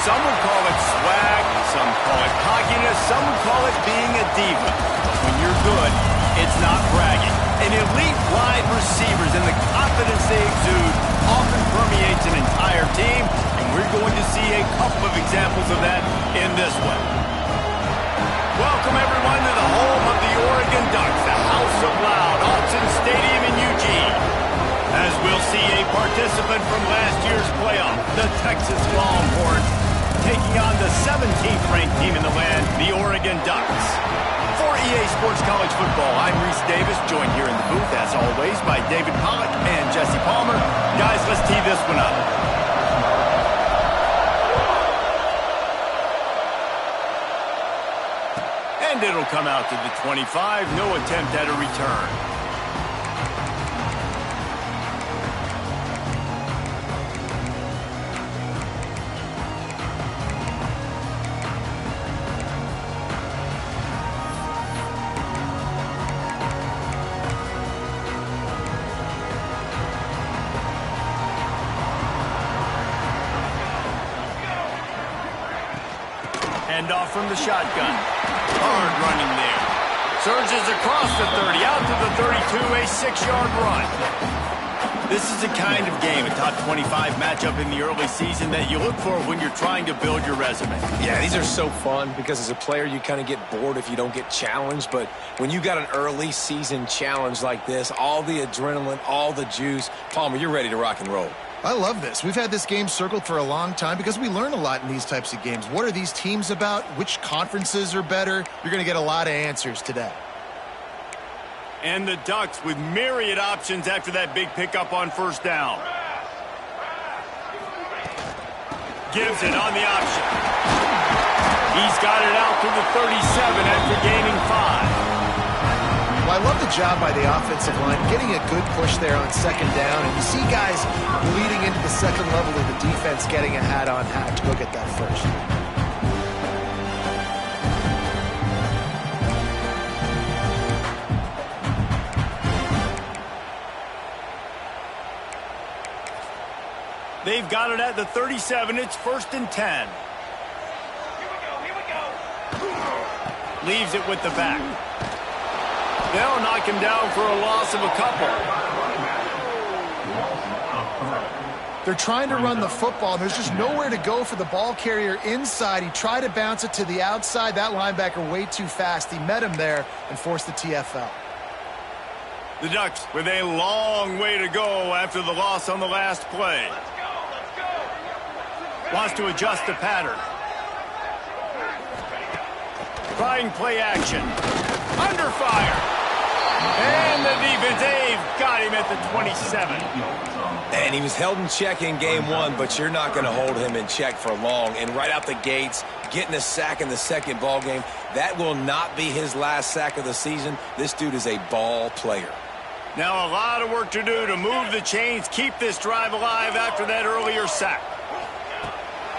Some would call it swag, some call it cockiness, some would call it being a diva. But when you're good, it's not bragging. An elite wide receivers and the confidence they exude often permeates an entire team, and we're going to see a couple of examples of that in this one. Welcome, everyone, to the home of the Oregon Ducks, the House of Loud, Autzen Stadium in Eugene. As we'll see a participant from last year's playoff, the Texas Longhorns, taking on the 17th ranked team in the land, the Oregon Ducks. For EA Sports College Football, I'm Reese Davis, joined here in the booth, as always, by David Pollack and Jesse Palmer. Guys, let's tee this one up. And it'll come out to the 25, no attempt at a return. Off from the shotgun. Hard running there. Surges across the 30, out to the 32, a 6-yard run. This is the kind of game, a top 25 matchup in the early season that you look for when you're trying to build your resume. Yeah, these are so fun because as a player you kind of get bored if you don't get challenged, but when you got an early season challenge like this, all the adrenaline, all the juice, Palmer, you're ready to rock and roll. I love this. We've had this game circled for a long time because we learn a lot in these types of games. What are these teams about? Which conferences are better? You're going to get a lot of answers today. And the Ducks with myriad options after that big pickup on first down. Gives it on the option. He's got it out to the 37 after gaining 5. Well, I love the job by the offensive line, getting a good push there on second down. And you see guys leading into the second level of the defense getting a hat-on-hat to go get that first. They've got it at the 37. It's 1st and 10. Here we go. Leaves it with the back. They'll knock him down for a loss of a couple. They're trying to run the football, and there's just nowhere to go for the ball carrier inside. He tried to bounce it to the outside. That linebacker way too fast. He met him there and forced the TFL. The Ducks with a long way to go after the loss on the last play. Let's go. Wants to adjust the pattern. Trying play action. Under fire. And the defense, they've got him at the 27. And he was held in check in game 1, but you're not going to hold him in check for long. And right out the gates, getting a sack in the second ball game, that will not be his last sack of the season. This dude is a ball player. Now a lot of work to do to move the chains, keep this drive alive after that earlier sack.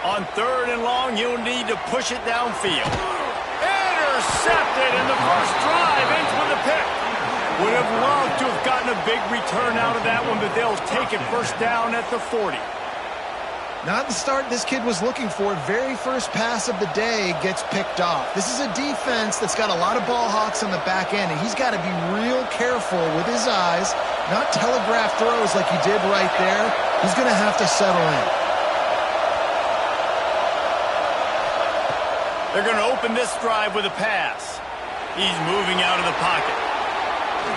On 3rd and long, you'll need to push it downfield. Intercepted in the first drive, ends with a pick. Would have loved to have gotten a big return out of that one, but they'll take it first down at the 40. Not the start this kid was looking for. Very first pass of the day gets picked off. This is a defense that's got a lot of ball hawks on the back end, and he's got to be real careful with his eyes, not telegraph throws like he did right there. He's going to have to settle in. They're going to open this drive with a pass. He's moving out of the pocket.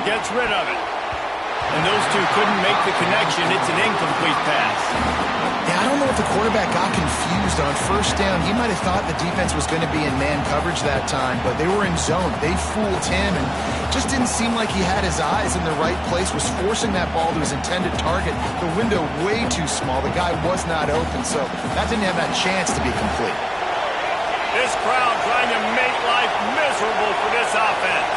Gets rid of it. And those two couldn't make the connection. It's an incomplete pass. Yeah, I don't know if the quarterback got confused on first down. He might have thought the defense was going to be in man coverage that time, but they were in zone. They fooled him and just didn't seem like he had his eyes in the right place, was forcing that ball to his intended target. The window way too small. The guy was not open, so that didn't have that chance to be complete. This crowd trying to make life miserable for this offense.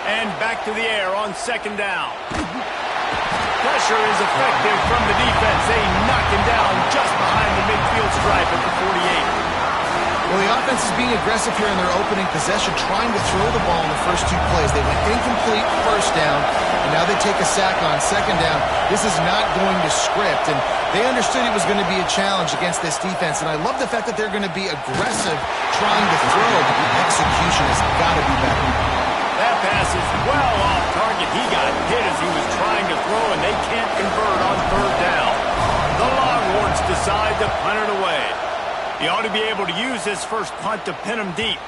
And back to the air on second down. Pressure is effective from the defense. They knock him down just behind the midfield stripe at the 48. Well, the offense is being aggressive here in their opening possession, trying to throw the ball in the first 2 plays. They went incomplete first down, and now they take a sack on second down. This is not going to script, and they understood it was going to be a challenge against this defense, and I love the fact that they're going to be aggressive trying to throw, but the execution has got to be better. That pass is well off target. He got hit as he was trying to throw, and they can't convert on third down. The Longhorns decide to punt it away. He ought to be able to use his first punt to pin him deep.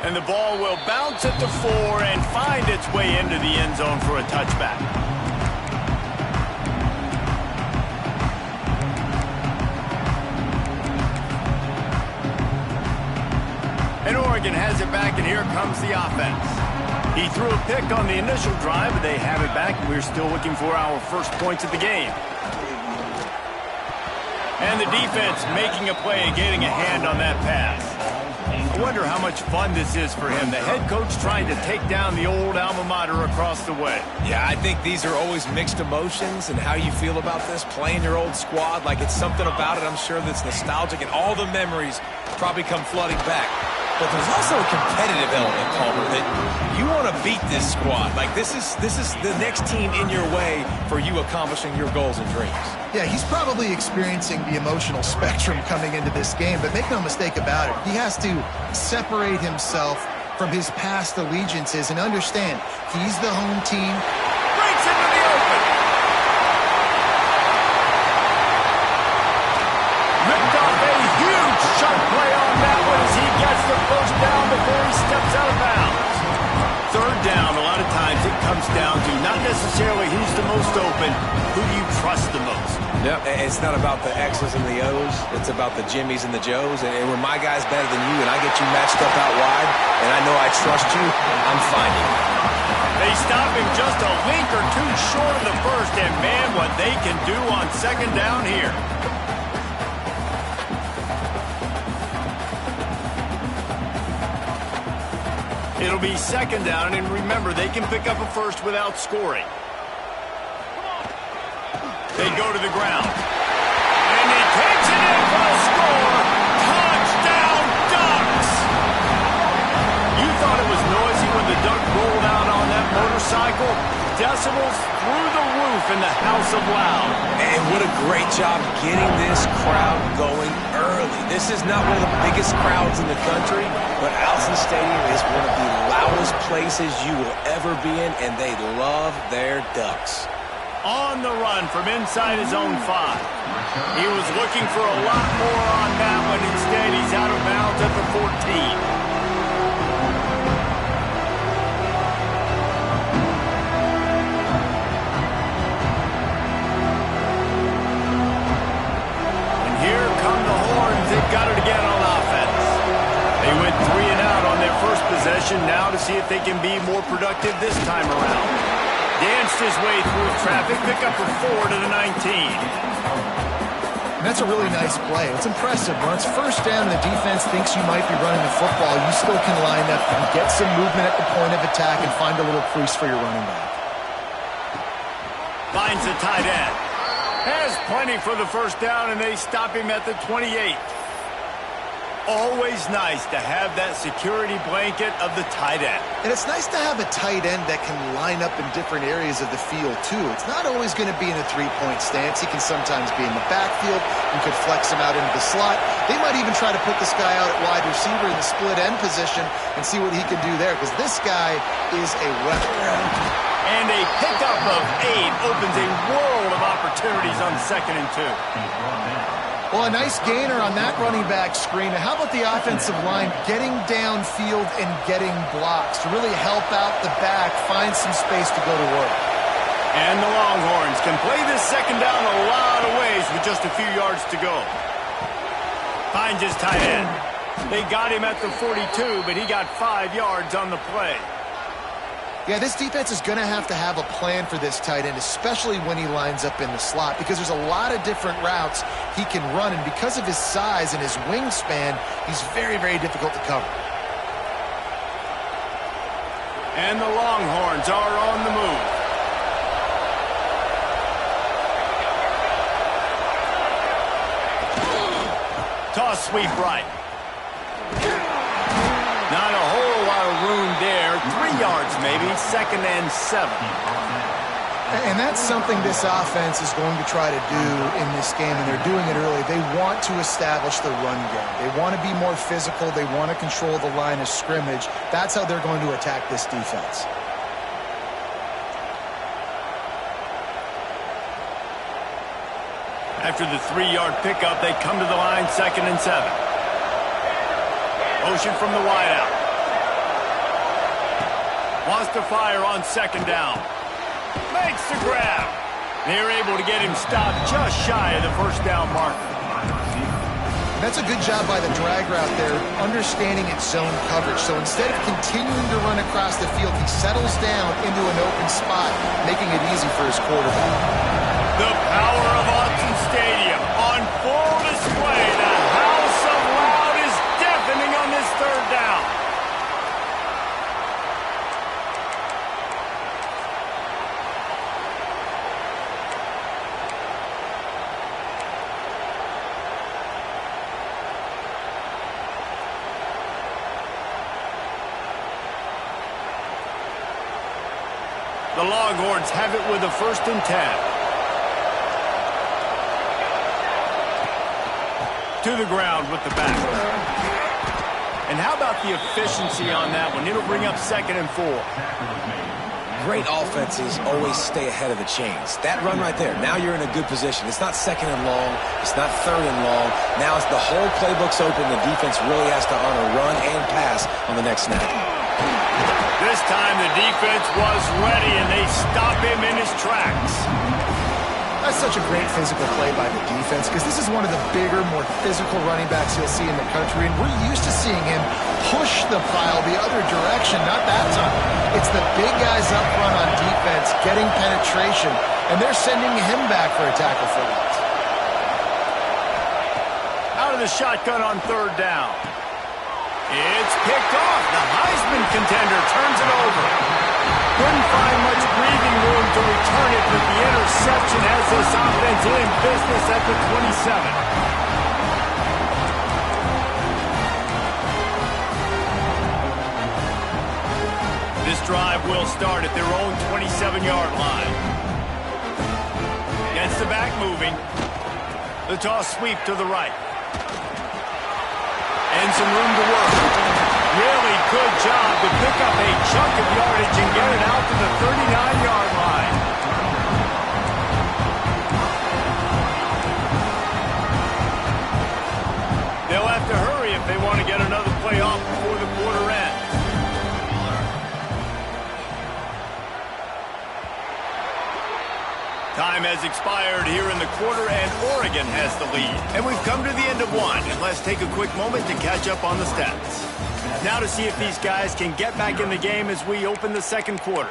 And the ball will bounce at the 4 and find its way into the end zone for a touchback. And Oregon has it back, and here comes the offense. He threw a pick on the initial drive, but they have it back, and we're still looking for our first points of the game. And the defense making a play and getting a hand on that pass. I wonder how much fun this is for him. The head coach trying to take down the old alma mater across the way. Yeah, I think these are always mixed emotions, and how you feel about this, playing your old squad, like it's something about it, I'm sure, that's nostalgic, and all the memories probably come flooding back. But there's also a competitive element, Palmer, that you want to beat this squad. Like, this is the next team in your way for you accomplishing your goals and dreams. Yeah, he's probably experiencing the emotional spectrum coming into this game, but make no mistake about it, he has to separate himself from his past allegiances and understand he's the home team. Breaks into the open. Ripped off a huge shot play on that one as he gets the first down before he steps out of bounds. Third down, a lot of times it comes down to not necessarily who's the most open, who do you trust the most. Yep, it's not about the X's and the O's. It's about the Jimmies and the Joes. And when my guy's better than you and I get you matched up out wide and I know I trust you, I'm finding you. They stop him just a link or two short of the first, and man, what they can do on second down here. It'll be second down, and remember, they can pick up a first without scoring. They go to the ground. And he takes it in for a score. Touchdown, Ducks! You thought it was noisy when the Duck rolled out on that motorcycle? Decibels through the roof in the House of Loud. And what a great job getting this crowd going early. This is not one of the biggest crowds in the country, but Allison Stadium is one of the loudest places you will ever be in, and they love their Ducks. On the run from inside his own 5. He was looking for a lot more on that one. Instead, he's out of bounds at the 14. And here come the Horns. They've got it again on offense. They went 3 and out on their first possession. Now to see if they can be more productive this time around. Danced his way through traffic, pick up a 4 to the 19. And that's a really nice play. It's impressive. When it's first down and the defense thinks you might be running the football, you still can line up and get some movement at the point of attack and find a little crease for your running back. Finds the tight end. Has plenty for the first down, and they stop him at the 28. Always nice to have that security blanket of the tight end. And it's nice to have a tight end that can line up in different areas of the field, too. It's not always going to be in a three-point stance. He can sometimes be in the backfield. You could flex him out into the slot. They might even try to put this guy out at wide receiver in the split end position and see what he can do there, because this guy is a weapon. And a pickup of 8 opens a world of opportunities on 2nd and 2. Well, a nice gainer on that running back screen. How about the offensive line getting downfield and getting blocks to really help out the back, find some space to go to work. And the Longhorns can play this second down a lot of ways with just a few yards to go. Finds his tight end. They got him at the 42, but he got 5 yards on the play. Yeah, this defense is going to have a plan for this tight end, especially when he lines up in the slot, because there's a lot of different routes he can run, and because of his size and his wingspan, he's very, very difficult to cover. And the Longhorns are on the move. Toss sweep right. yards, maybe. 2nd and 7. And that's something this offense is going to try to do in this game, and they're doing it early. They want to establish the run game. They want to be more physical. They want to control the line of scrimmage. That's how they're going to attack this defense. After the 3-yard pickup, they come to the line, 2nd and 7. Motion from the wideout. Wants to fire on 2nd down. Makes the grab. They're able to get him stopped just shy of the 1st down marker. That's a good job by the drag route there, understanding its zone coverage. So instead of continuing to run across the field, he settles down into an open spot, making it easy for his quarterback. The power of Autzen Stadium on full display. The house of loud is deafening on this 3rd down. The Longhorns have it with a 1st and 10. To the ground with the back. And how about the efficiency on that one? It'll bring up 2nd and 4. Great offenses always stay ahead of the chains. That run right there, now you're in a good position. It's not 2nd and long. It's not 3rd and long. Now as the whole playbook's open, the defense really has to honor run and pass on the next snap. This time the defense was ready, and they stop him in his tracks. That's such a great physical play by the defense, because this is one of the bigger, more physical running backs you'll see in the country, and we're used to seeing him push the pile the other direction. Not that time. It's the big guys up front on defense getting penetration, and they're sending him back for a tackle for loss. Out of the shotgun on 3rd down. It's picked off. The Heisman contender turns it over. Couldn't find much breathing room to return it, but the interception has this offense in business at the 27. This drive will start at their own 27-yard line. Against the back moving. The toss sweep to the right. And some room to work. Really good job to pick up a chunk of yardage and get it out to the 39-yard line. They'll have to hurry if they want to get another play off before the quarter ends. Time has expired here in the quarter, and Oregon has the lead. And we've come to the end of one. And let's take a quick moment to catch up on the stats. Now to see if these guys can get back in the game as we open the 2nd quarter.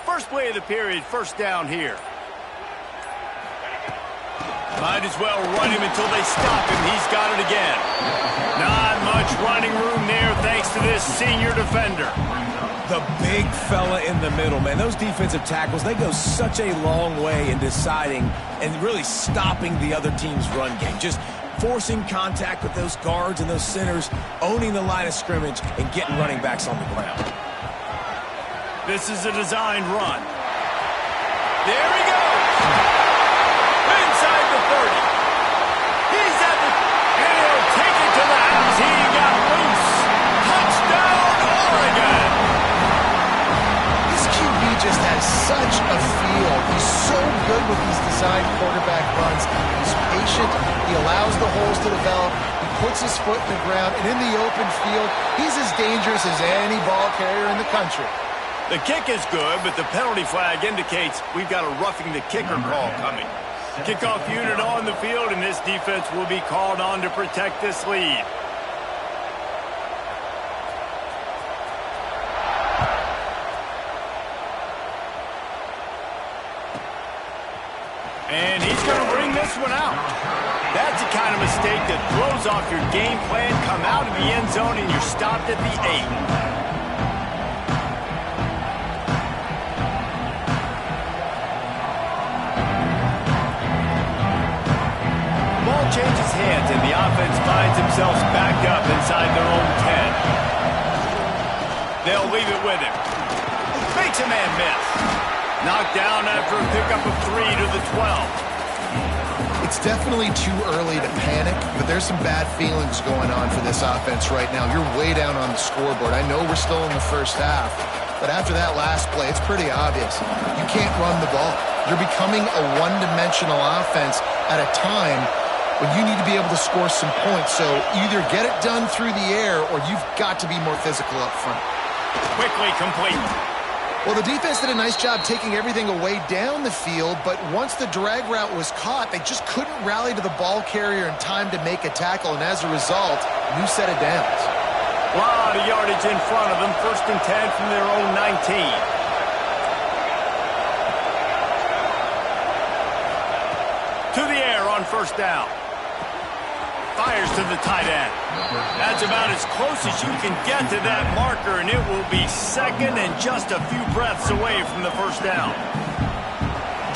First play of the period, 1st down here. Might as well run him until they stop him. He's got it again. Not much running room there thanks to this senior defender. The big fella in the middle, man. Those defensive tackles, they go such a long way in deciding and really stopping the other team's run game. Just forcing contact with those guards and those centers, owning the line of scrimmage, and getting running backs on the ground. This is a designed run. There he goes. Inside the 30. He's at the... And he'll take it to the house. He got loose. Touchdown, Oregon. This QB just has such a feel. He's so good with these designed quarterback runs. He's patient. He allows the holes to develop. He puts his foot in the ground. And in the open field, he's as dangerous as any ball carrier in the country. The kick is good, but the penalty flag indicates we've got a roughing the kicker call coming. Kickoff unit on the field, and this defense will be called on to protect this lead. And he's going to bring this one out. That's the kind of mistake that throws off your game plan. Come out of the end zone, and you're stopped at the 8. changes hands, and the offense finds themselves back up inside their own 10. They'll leave it with him. Makes a man miss. Knocked down after a pickup of 3 to the 12. It's definitely too early to panic, but there's some bad feelings going on for this offense right now. You're way down on the scoreboard. I know we're still in the first half, but after that last play, it's pretty obvious. You can't run the ball. You're becoming a one-dimensional offense at a time when you need to be able to score some points. So either get it done through the air or you've got to be more physical up front. Quickly complete. Well, the defense did a nice job taking everything away down the field, but once the drag route was caught, they just couldn't rally to the ball carrier in time to make a tackle, and as a result, new set of downs. A lot of yardage in front of them. 1st and 10 from their own 19. To the air on 1st down. Fires to the tight end. That's about as close as you can get to that marker, and it will be 2nd and just a few breaths away from the 1st down.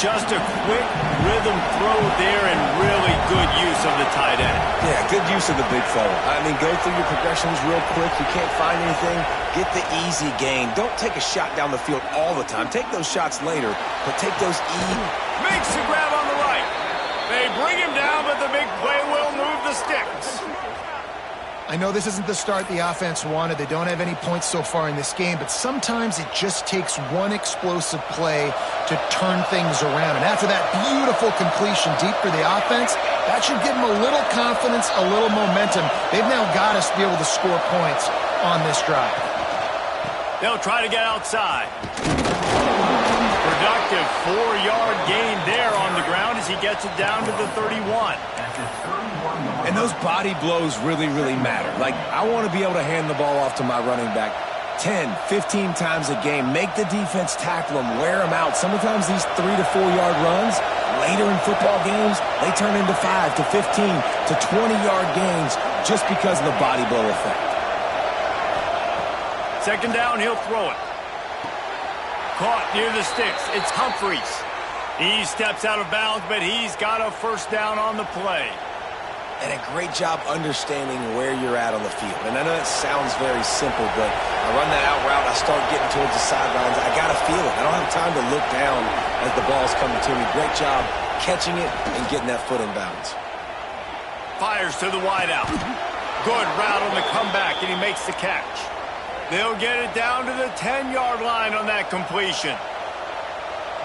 Just a quick rhythm throw there and really good use of the tight end. Yeah, good use of the big fella. I mean, go through your progressions real quick. You can't find anything. Get the easy gain. Don't take a shot down the field all the time. Take those shots later, but take those Makes the grab on the right. They bring him down, but the big play will move the sticks. I know this isn't the start the offense wanted. They don't have any points so far in this game, but sometimes it just takes one explosive play to turn things around. And after that beautiful completion deep for the offense, that should give them a little confidence, a little momentum. They've now got us to be able to score points on this drive. They'll try to get outside. Productive 4-yard gain there on the ground as he gets it down to the 31. And those body blows really, really matter. Like, I want to be able to hand the ball off to my running back 10, 15 times a game. Make the defense tackle them, wear them out. Sometimes these 3 to 4 yard runs, later in football games, they turn into 5 to 15 to 20-yard gains just because of the body blow effect. 2nd down, he'll throw it. Caught near the sticks. It's Humphreys. He steps out of bounds, but he's got a 1st down on the play. And a great job understanding where you're at on the field. And I know that sounds very simple, but I run that out route, I start getting towards the sidelines. I got to feel it. I don't have time to look down as the ball's coming to me. Great job catching it and getting that foot in bounds. Fires to the wideout. Good route on the comeback, and he makes the catch. They'll get it down to the 10-yard line on that completion.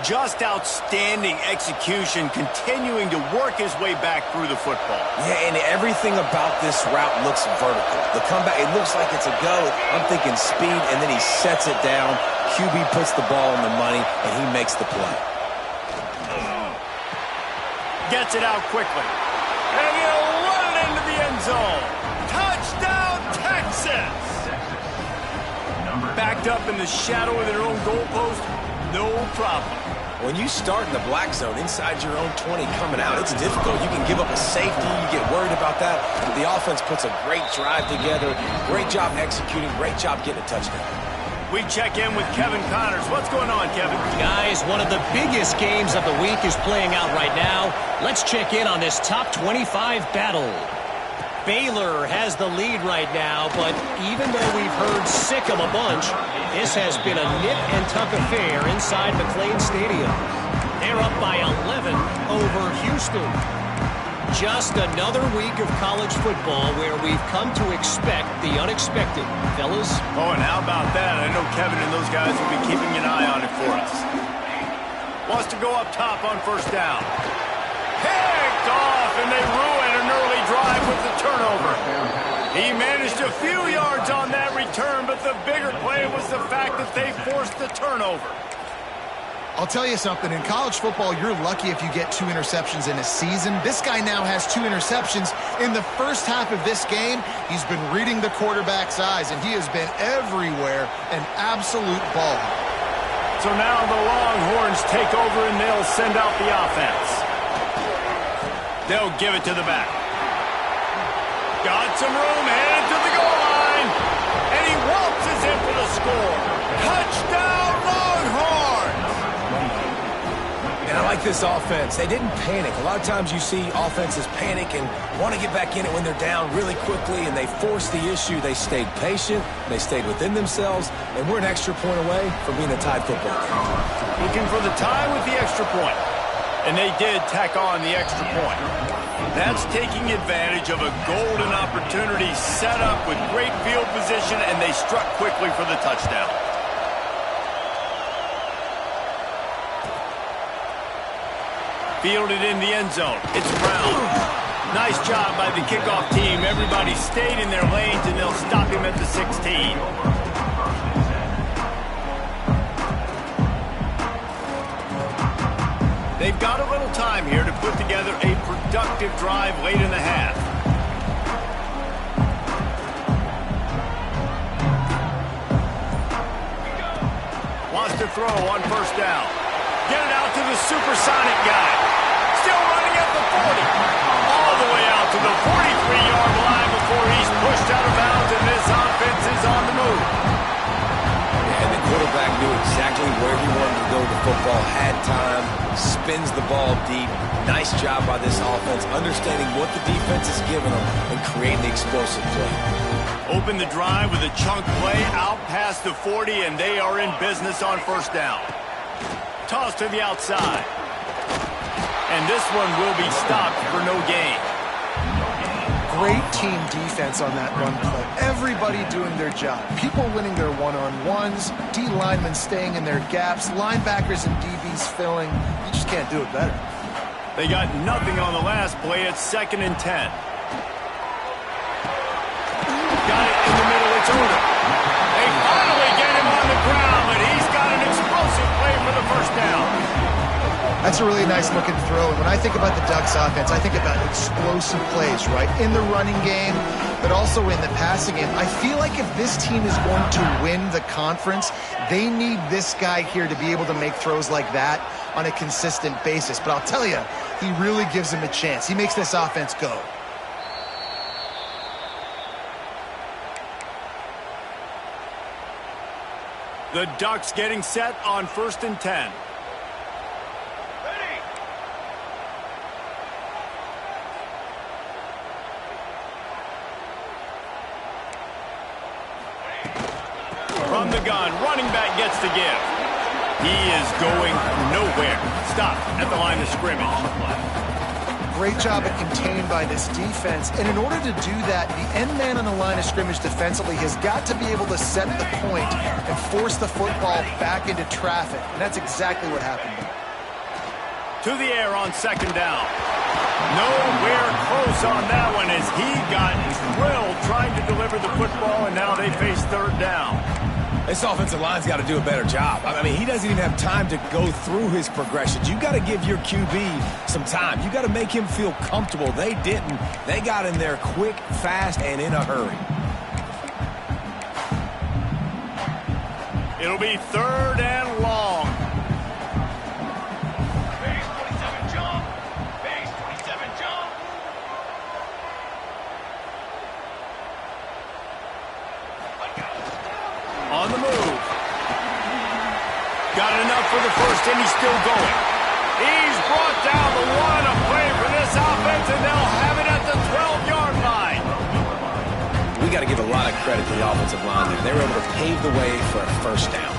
Just outstanding execution, continuing to work his way back through the football. Yeah, and everything about this route looks vertical. The comeback, it looks like it's a go. I'm thinking speed, and then he sets it down. QB puts the ball on the money, and he makes the play. Gets it out quickly. And he'll run it into the end zone. Touchdown, Texas! Backed up in the shadow of their own goalpost, no problem. When you start in the black zone inside your own 20 coming out, it's difficult. You can give up a safety. You get worried about that. The offense puts a great drive together. Great job executing. Great job getting a touchdown. We check in with Kevin Connors. What's going on, Kevin? Guys, one of the biggest games of the week is playing out right now. Let's check in on this top 25 battle. Baylor has the lead right now, but even though we've heard sick of a bunch, this has been a nip-and-tuck affair inside McLean Stadium. They're up by 11 over Houston. Just another week of college football where we've come to expect the unexpected, fellas. Oh, and how about that? I know Kevin and those guys will be keeping an eye on it for us. Wants to go up top on 1st down. Picked off, and they ruin an early drive with the turnover. He managed a few yards on that return, but the bigger play was the fact that they forced the turnover. I'll tell you something, in college football, you're lucky if you get 2 interceptions in a season. This guy now has 2 interceptions. In the first half of this game, he's been reading the quarterback's eyes, and he has been everywhere, an absolute ball. So now the Longhorns take over, and they'll send out the offense. They'll give it to the back. Got some room, headed to the goal line, and he waltzes in for the score. Touchdown, Longhorns! And I like this offense. They didn't panic. A lot of times you see offenses panic and want to get back in it when they're down really quickly, and they forced the issue. They stayed patient. They stayed within themselves, and we're an extra point away from being a tied football game. Looking for the tie with the extra point. And they did tack on the extra point. That's taking advantage of a golden opportunity set up with great field position, and they struck quickly for the touchdown. Fielded in the end zone. It's Brown. Nice job by the kickoff team. Everybody stayed in their lanes, and they'll stop him at the 16. They've got a little time here to put together a productive drive late in the half. Wants to throw on first down. Get it out to the supersonic guy. Still running at the 40. All the way out to the 43-yard line before he's pushed out of bounds, and this offense is on the move. And the quarterback knew exactly where he wanted to go with the football, had time, spins the ball deep. Nice job by this offense, understanding what the defense is giving them and creating the explosive play. Open the drive with a chunk play out past the 40, and they are in business on first down. Toss to the outside. And this one will be stopped for no gain. Great team defense on that run play. Everybody doing their job. People winning their one-on-ones, D linemen staying in their gaps, linebackers and DBs filling. You just can't do it better. They got nothing on the last play. It's 2nd and 10. Got it in the middle. It's over. They finally get him on the ground, but he's got an explosive play for the first down. That's a really nice looking throw. And when I think about the Ducks offense, I think about explosive plays, right? In the running game, but also in the passing game. I feel like if this team is going to win the conference, they need this guy here to be able to make throws like that on a consistent basis. But I'll tell you, he really gives them a chance. He makes this offense go. The Ducks getting set on 1st and 10. From the gun, running back gets the give. He is going nowhere. Stop at the line of scrimmage. Great job of containing by this defense. And in order to do that, the end man on the line of scrimmage defensively has got to be able to set the point and force the football back into traffic. And that's exactly what happened here. To the air on 2nd down. Nowhere close on that one as he got drilled trying to deliver the football, and now they face 3rd down. This offensive line's got to do a better job. I mean, he doesn't even have time to go through his progressions. You got to give your QB some time. You got to make him feel comfortable. They didn't. They got in there quick, fast, and in a hurry. It'll be 3rd and long. Base 27 jump. Base 27 jump. On the move. Got enough for the first, and he's still going. He's brought down the one to play for this offense, and they'll have it at the 12-yard line. We got to give a lot of credit to the offensive line there. They were able to pave the way for a first down.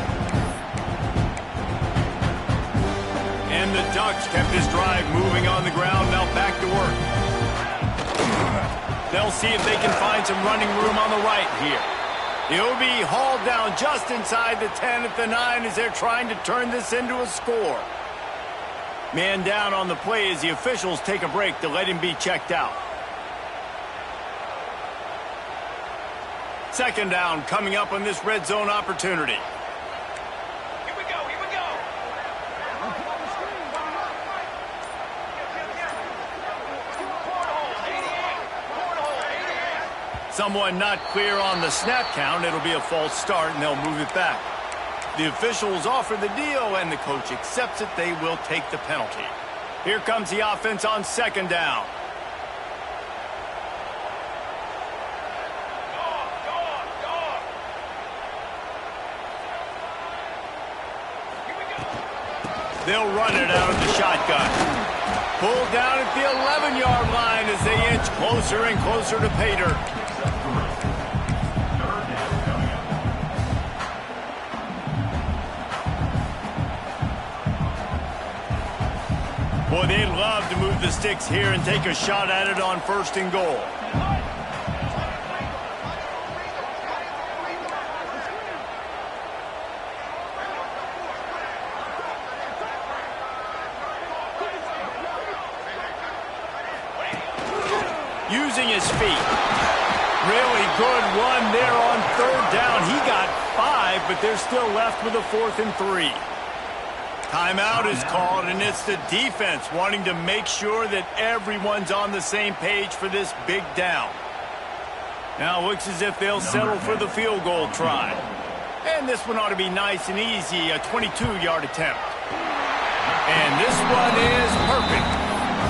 And the Ducks kept this drive moving on the ground. Now back to work. They'll see if they can find some running room on the right here. He'll be hauled down just inside the 10 at the 9 as they're trying to turn this into a score. Man down on the play as the officials take a break to let him be checked out. 2nd down coming up on this red zone opportunity. Here we go. Here we go. Cornhole 88. Cornhole 88. Someone not clear on the snap count. It'll be a false start, and they'll move it back. The officials offer the deal, and the coach accepts it. They will take the penalty. Here comes the offense on 2nd down. They'll run it out of the shotgun. Pulled down at the 11-yard line as they inch closer and closer to pay dirt. Boy, they'd love to move the sticks here and take a shot at it on 1st and goal. Using his feet. Really good run there on 3rd down. He got 5, but they're still left with a 4th and 3. Timeout is called, and it's the defense wanting to make sure that everyone's on the same page for this big down. Now it looks as if they'll settle for the field goal try. And this one ought to be nice and easy, a 22-yard attempt. And this one is perfect.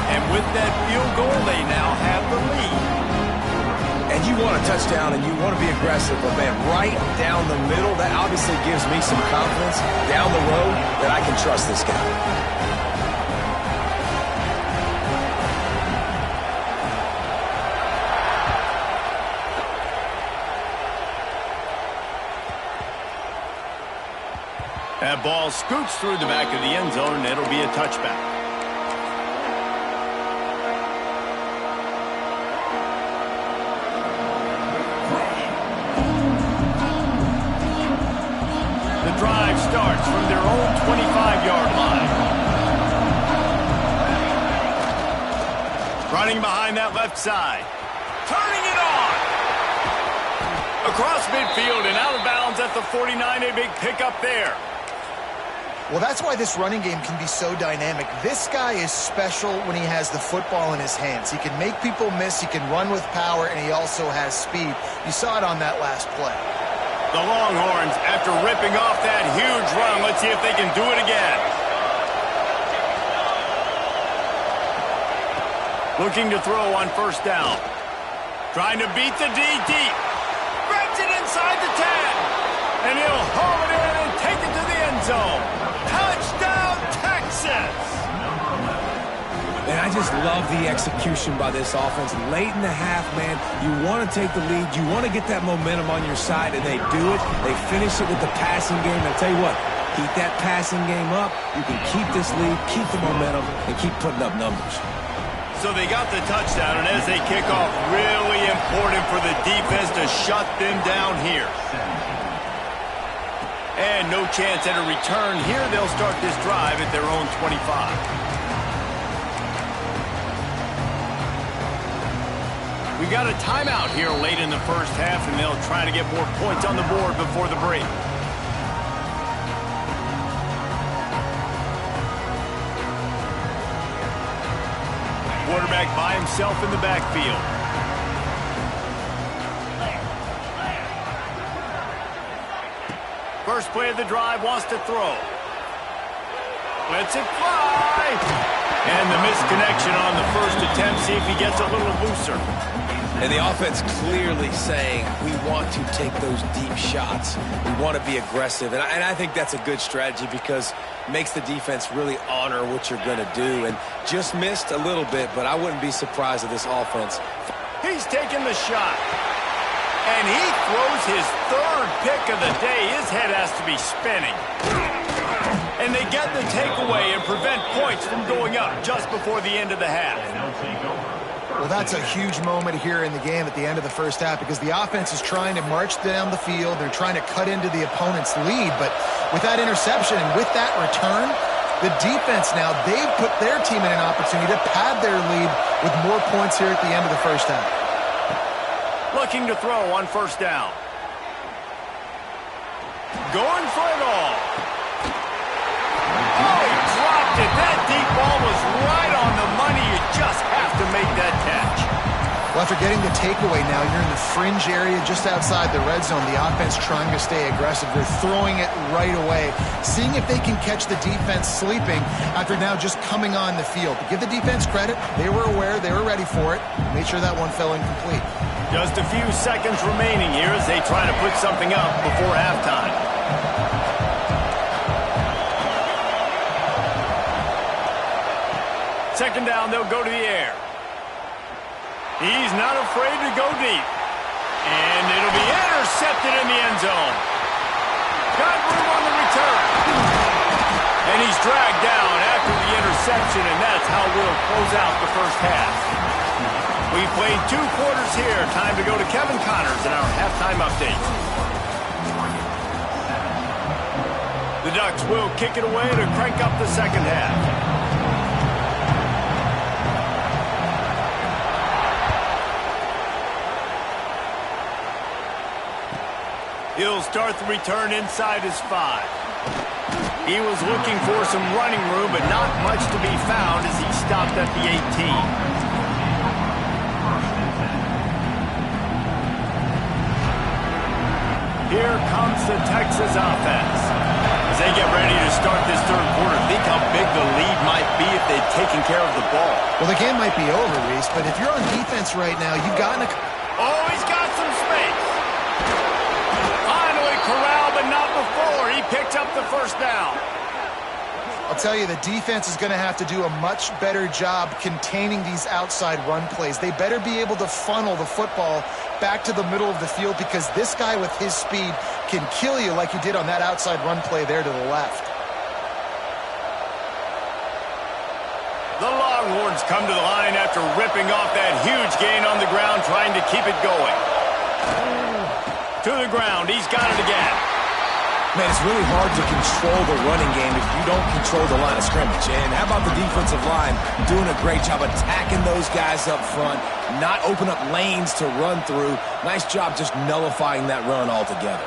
And with that field goal, they now have the lead. And you want a touchdown and you want to be aggressive, but man, right down the middle, that obviously gives me some confidence down the road that I can trust this guy. That ball scoots through the back of the end zone, and it'll be a touchback. Drive starts from their own 25-yard line. Running behind that left side. Turning it on. Across midfield and out of bounds at the 49. A big pickup there. Well, that's why this running game can be so dynamic. This guy is special when he has the football in his hands. He can make people miss, he can run with power, and he also has speed. You saw it on that last play. The Longhorns, after ripping off that huge run, let's see if they can do it again. Looking to throw on 1st down. Trying to beat the D deep. Grabs it inside the 10. And he'll haul it in and take it to the end zone. Touchdown, Texas! And I just love the execution by this offense. Late in the half, man, you want to take the lead. You want to get that momentum on your side, and they do it. They finish it with the passing game. And I'll tell you what, keep that passing game up. You can keep this lead, keep the momentum, and keep putting up numbers. So they got the touchdown, and as they kick off, really important for the defense to shut them down here. And no chance at a return here. They'll start this drive at their own 25. We got a timeout here late in the 1st half, and they'll try to get more points on the board before the break. Quarterback by himself in the backfield. First play of the drive, wants to throw. Lets it fly. And the misconnection on the first attempt. See if he gets a little looser. And the offense clearly saying, we want to take those deep shots. We want to be aggressive. And I think that's a good strategy because it makes the defense really honor what you're going to do. And just missed a little bit, but I wouldn't be surprised if this offense. He's taking the shot. And he throws his 3rd pick of the day. His head has to be spinning. And they get the takeaway and prevent points from going up just before the end of the half. Well, that's a huge moment here in the game at the end of the 1st half because the offense is trying to march down the field. They're trying to cut into the opponent's lead. But with that interception and with that return, the defense now, they've put their team in an opportunity to pad their lead with more points here at the end of the 1st half. Looking to throw on 1st down. Going for it all. Oh, he dropped it. That deep ball was right on the money. You just have to make that catch. Well, after getting the takeaway now, you're in the fringe area just outside the red zone. The offense trying to stay aggressive. They're throwing it right away, seeing if they can catch the defense sleeping after now just coming on the field. But give the defense credit. They were aware. They were ready for it. Made sure that one fell incomplete. Just a few seconds remaining here as they try to put something up before halftime. Second down, they'll go to the air. He's not afraid to go deep. And it'll be intercepted in the end zone. Got room on the return. And he's dragged down after the interception, and that's how we'll close out the first half. We played 2 quarters here. Time to go to Kevin Connors in our halftime update. The Ducks will kick it away to crank up the second half. He'll start the return inside his 5. He was looking for some running room, but not much to be found as he stopped at the 18. Here comes the Texas offense. As they get ready to start this third quarter, think how big the lead might be if they'd taken care of the ball. Well, the game might be over, Reese, but if you're on defense right now, you've gotten a... Oh, he's got some space. Finally corralled, but not before. He picked up the first down. I'll tell you, the defense is going to have to do a much better job containing these outside run plays. They better be able to funnel the football back to the middle of the field because this guy with his speed can kill you like he did on that outside run play there to the left. The Longhorns come to the line after ripping off that huge gain on the ground, trying to keep it going. To the ground, he's got it again. Man, it's really hard to control the running game if you don't control the line of scrimmage. And how about the defensive line doing a great job attacking those guys up front, not open up lanes to run through. Nice job just nullifying that run altogether.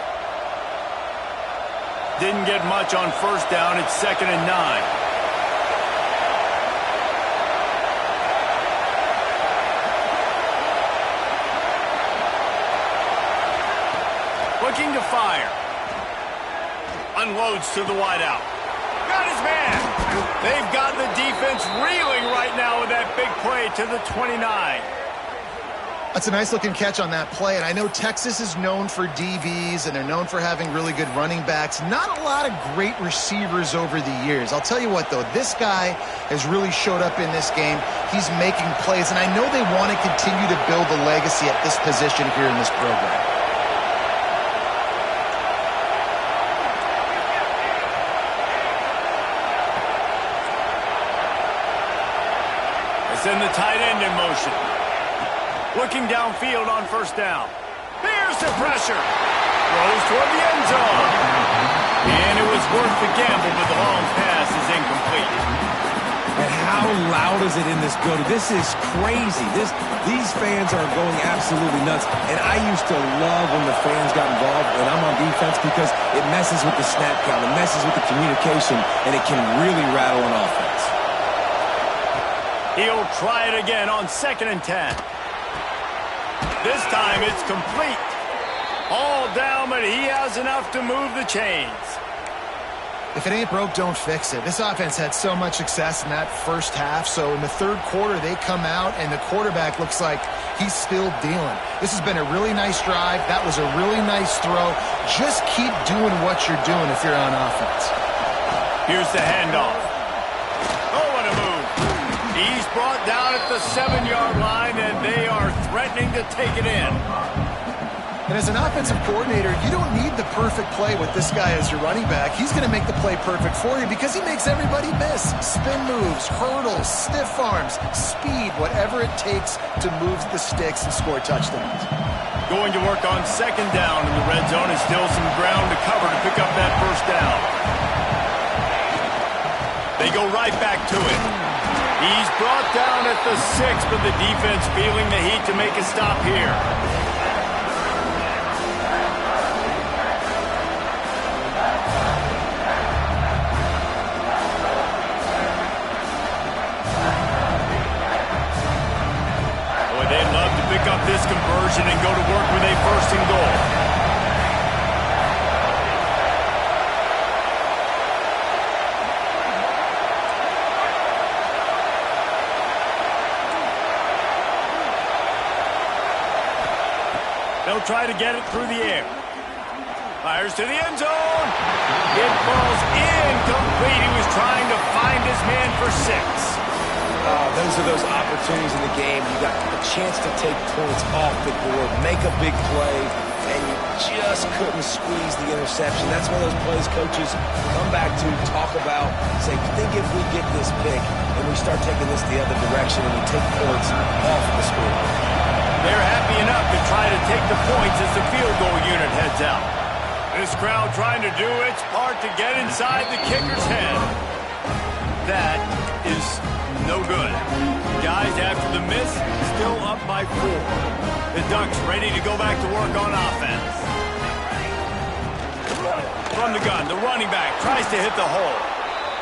Didn't get much on first down. It's 2nd and 9. Looking to fire. Unloads to the wideout. Got his man. They've got the defense reeling right now with that big play to the 29. That's a nice-looking catch on that play, and I know Texas is known for DBs, and they're known for having really good running backs. Not a lot of great receivers over the years. I'll tell you what, though, this guy has really showed up in this game. He's making plays, and I know they want to continue to build a legacy at this position here in this program. Send the tight end in motion. Looking downfield on first down. Here's the pressure. Throws toward the end zone. And it was worth the gamble, but the long pass is incomplete. And how loud is it in this building? This is crazy. These fans are going absolutely nuts. And I used to love when the fans got involved when I'm on defense because it messes with the snap count. It messes with the communication, and it can really rattle an offense. He'll try it again on 2nd and 10. This time it's complete. All down, but he has enough to move the chains. If it ain't broke, don't fix it. This offense had so much success in that first half, so in the third quarter they come out and the quarterback looks like he's still dealing. This has been a really nice drive. That was a really nice throw. Just keep doing what you're doing if you're on offense. Here's the handoff. Oh, what a move. He's brought down at the 7-yard line, and they are threatening to take it in. And as an offensive coordinator, you don't need the perfect play with this guy as your running back. He's going to make the play perfect for you because he makes everybody miss. Spin moves, hurdles, stiff arms, speed, whatever it takes to move the sticks and score touchdowns. Going to work on 2nd down in the red zone, and still some ground to cover to pick up that first down. They go right back to it. He's brought down at the 6, but the defense feeling the heat to make a stop here. Boy, they'd love to pick up this conversion and go to work with a 1st and goal. They'll try to get it through the air. Fires to the end zone. It falls incomplete. He was trying to find his man for 6. Those are those opportunities in the game. You got a chance to take points off the board, make a big play, and you just couldn't squeeze the interception. That's one of those plays coaches come back to, talk about, say, think if we get this pick and we start taking this the other direction and we take points off the score. They're happy enough to try to take the points as the field goal unit heads out. This crowd trying to do its part to get inside the kicker's head. That is no good. Guys, after the miss, still up by 4. The Ducks ready to go back to work on offense. From the gun, the running back tries to hit the hole.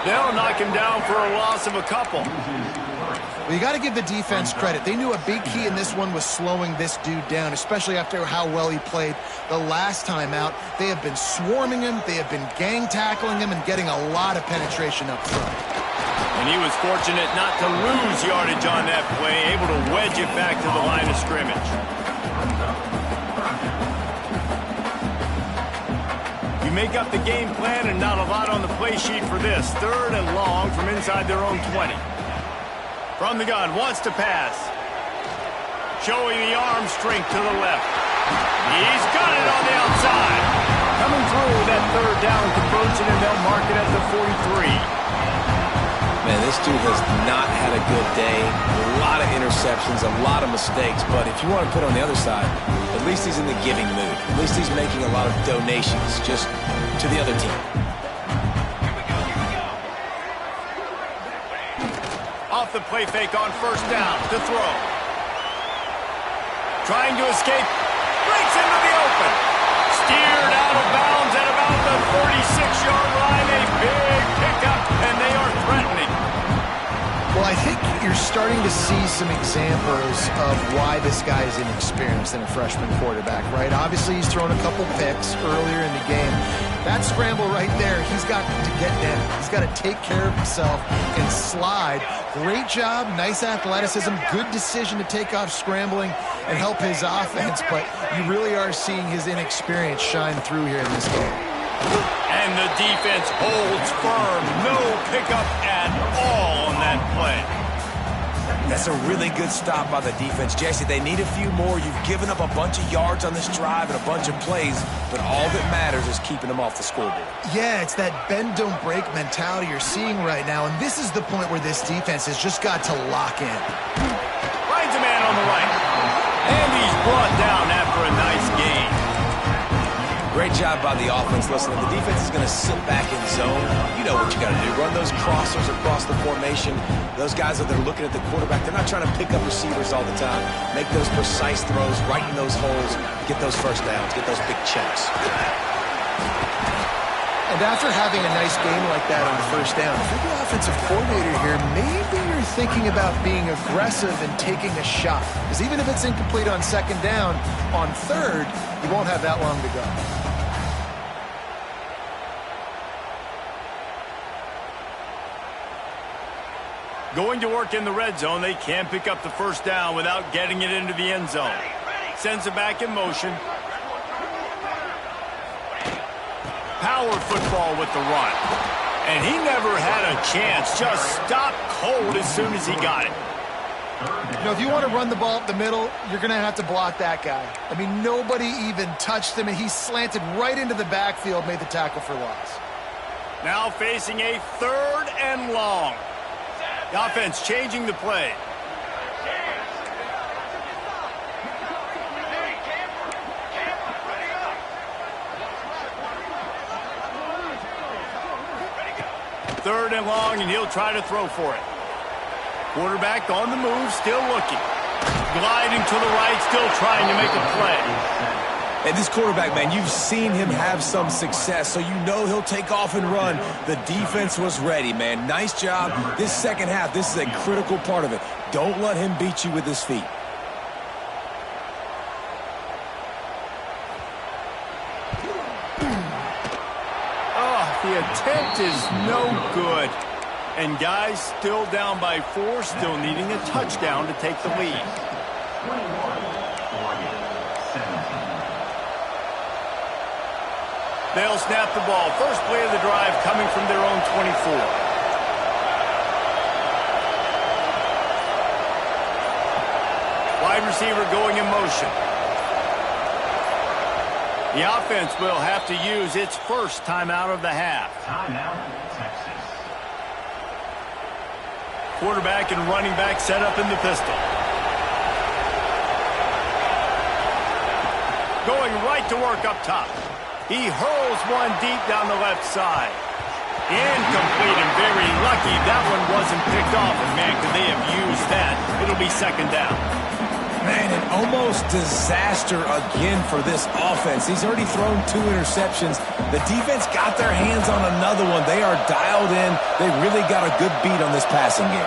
They'll knock him down for a loss of a couple. Well, you got to give the defense credit. They knew a big key in this one was slowing this dude down, especially after how well he played the last time out. They have been swarming him. They have been gang tackling him and getting a lot of penetration up front. And he was fortunate not to lose yardage on that play, able to wedge it back to the line of scrimmage. You make up the game plan and not a lot on the play sheet for this. 3rd and long from inside their own 20. From the gun, wants to pass. Showing the arm strength to the left. He's got it on the outside. Coming through that 3rd down conversion, and they'll mark it at the 43. Man, this dude has not had a good day. A lot of interceptions, a lot of mistakes. But if you want to put on the other side, at least he's in the giving mood. At least he's making a lot of donations just to the other team. Off the play fake on 1st down to throw. Trying to escape. Breaks into the open. Steered out of bounds at about the 46-yard line. A big pickup, and they are threatening. Well, I think you're starting to see some examples of why this guy is inexperienced in a freshman quarterback, right? Obviously, he's thrown a couple picks earlier in the game. That scramble right there, he's got to get down. He's got to take care of himself and slide. Great job, nice athleticism, good decision to take off scrambling and help his offense, but you really are seeing his inexperience shine through here in this game. And the defense holds firm. No pickup at all on that play. That's a really good stop by the defense. Jesse, they need a few more. You've given up a bunch of yards on this drive and a bunch of plays, but all that matters is keeping them off the scoreboard. Yeah, it's that bend, don't break mentality you're seeing right now, and this is the point where this defense has just got to lock in. Finds a man on the right. And he's brought down after a nice gain. Great job by the offense. Listen, the defense is going to sit back in zone. You know what you got to do. Run those crossers across the formation. Those guys that are looking at the quarterback, they're not trying to pick up receivers all the time. Make those precise throws, right in those holes, get those 1st downs, get those big chunks. And after having a nice game like that on 1st down, if you're the offensive coordinator here, maybe you're thinking about being aggressive and taking a shot. Because even if it's incomplete on 2nd down, on 3rd, you won't have that long to go. Going to work in the red zone, they can't pick up the 1st down without getting it into the end zone. Sends it back in motion. Power football with the run. And he never had a chance. Just stopped cold as soon as he got it. You know, if you want to run the ball up the middle, you're going to have to block that guy. I mean, nobody even touched him, and he slanted right into the backfield, made the tackle for loss. Now facing a 3rd and long. The offense changing the play. Third and long, and he'll try to throw for it. Quarterback on the move, still looking. Gliding to the right, still trying to make a play. And this quarterback, man, you've seen him have some success, so you know he'll take off and run. The defense was ready, man. Nice job. This 2nd half, this is a critical part of it. Don't let him beat you with his feet. Oh, the attempt is no good. And guys still down by 4, still needing a touchdown to take the lead. They'll snap the ball. First play of the drive coming from their own 24. receiver going in motion. The offense will have to use its first timeout of the half. Timeout, Texas. Quarterback and running back set up in the pistol. Going right to work up top. He hurls one deep down the left side. Incomplete, and very lucky that one wasn't picked off. And man, could they have used that? It'll be second down. Man, an almost disaster again for this offense. He's already thrown 2 interceptions. The defense got their hands on another one. They are dialed in. They really got a good beat on this passing game.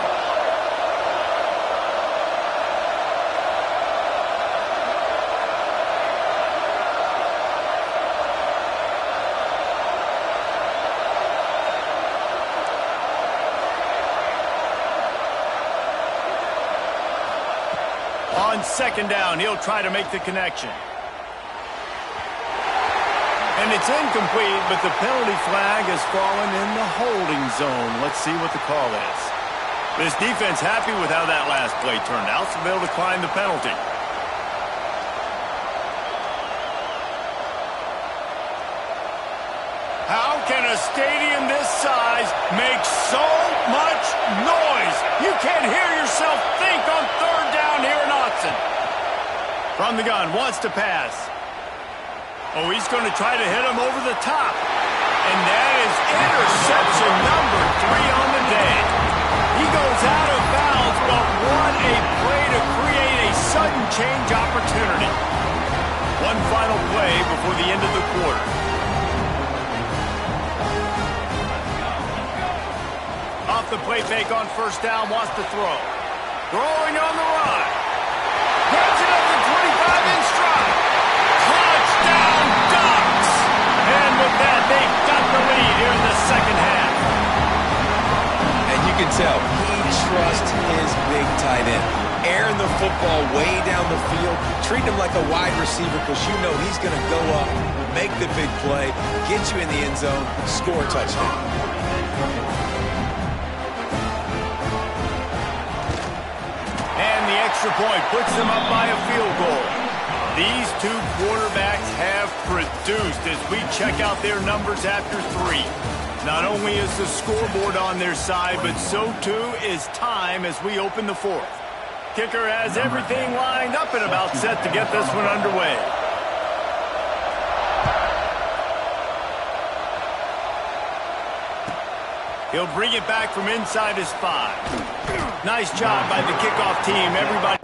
On second down, he'll try to make the connection. And it's incomplete, but the penalty flag has fallen in the holding zone. Let's see what the call is. This defense happy with how that last play turned out, so they'll decline the penalty. How can a stadium this size make so much noise? You can't hear yourself think on third down here in Austin. From the gun, wants to pass. Oh, he's going to try to hit him over the top. And that is interception number 3 on the day. He goes out of bounds, but what a play to create a sudden change opportunity. One final play before the end of the quarter. Off the play fake on first down, wants to throw. Throwing on the run. Grabs it up to 25 in stride. Touchdown Ducks! And with that, they've got the lead here in the second half. And you can tell he trusts his big tight end. Airing the football way down the field. Treat him like a wide receiver because you know he's going to go up, make the big play, get you in the end zone, score a touchdown. Extra point puts them up by a field goal. These 2 quarterbacks have produced as we check out their numbers after 3. Not only is the scoreboard on their side, but so too is time as we open the 4th. Kicker has everything lined up and about set to get this one underway. He'll bring it back from inside his 5. Nice job by the kickoff team. Everybody.